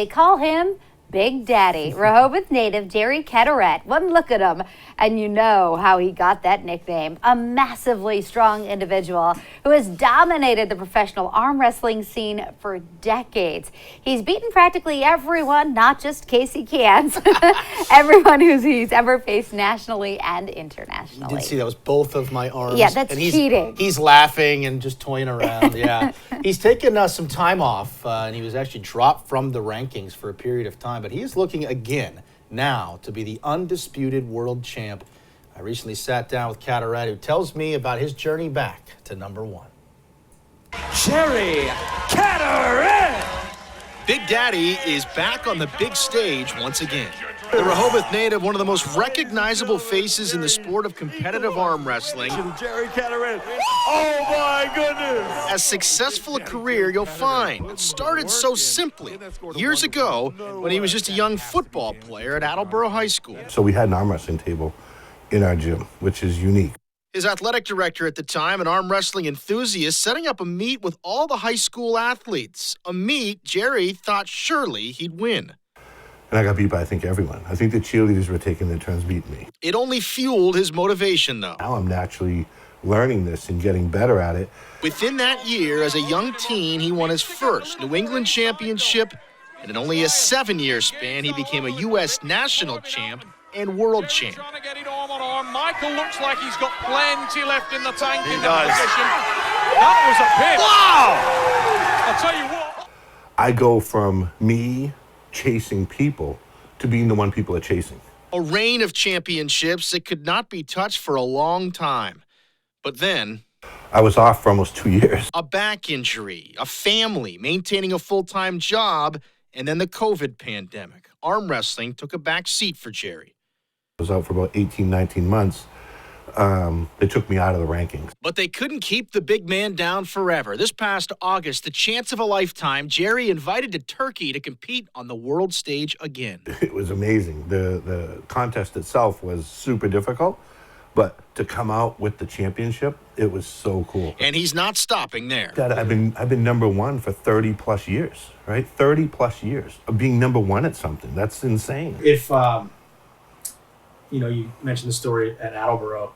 They call him Big Daddy. Rehoboth native Jerry Cadorette. One look at him and you know how he got that nickname. A massively strong individual who has dominated the professional arm wrestling scene for decades. He's beaten practically everyone, not just Casey Cans, everyone he's ever faced nationally and internationally. You did see that was both of my arms. Yeah, that's cheating. He's laughing and just toying around. Yeah, he's taken some time off, and he was actually dropped from the rankings for a period of time. But he is looking again now to be the undisputed world champ. I recently sat down with Cadorette, who tells me about his journey back to number one. Jerry Cadorette! Big Daddy is back on the big stage once again. The Rehoboth native, one of the most recognizable faces in the sport of competitive arm wrestling. Jerry Cadorette. Oh my goodness! As successful a career you'll find. It started so simply years ago when he was just a young football player at Attleboro High School. So we had an arm wrestling table in our gym, which is unique. His athletic director at the time, an arm wrestling enthusiast, setting up a meet with all the high school athletes. A meet Jerry thought surely he'd win. And I got beat by, I think, everyone. I think the cheerleaders were taking their turns beating me. It only fueled his motivation, though. Now I'm naturally learning this and getting better at it. Within that year, as a young teen, he won his first New England championship, and in only a 7-year span, he became a U.S. national champ and world champ. Trying to get it arm on arm. Michael looks like he's got plenty left in the tank in the does. position. That was a pin. Wow! I'll tell you what. I go from me chasing people to being the one people are chasing. A reign of championships that could not be touched for a long time. But then, I was off for almost 2 years. a back injury, a family, maintaining a full-time job, and then the COVID pandemic. Arm wrestling took a back seat for Jerry. I was out for about 18, 19 months. They took me out of the rankings. But they couldn't keep the big man down forever. This past August, the chance of a lifetime, Jerry invited to Turkey to compete on the world stage again. It was amazing. The contest itself was super difficult, but to come out with the championship, it was so cool. And he's not stopping there. Dad, I've been number one for 30 plus years, right? 30 plus years of being number one at something. That's insane. If you mentioned the story at Attleboro,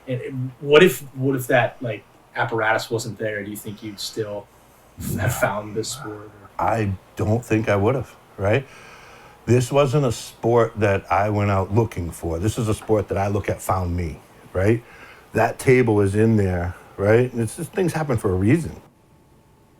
and what if that like apparatus wasn't there? Do you think you'd still have found this sport? I don't think I would have, right? This wasn't a sport that I went out looking for. This is a sport that I look at found me, right? That table is in there, right? It's just things happen for a reason.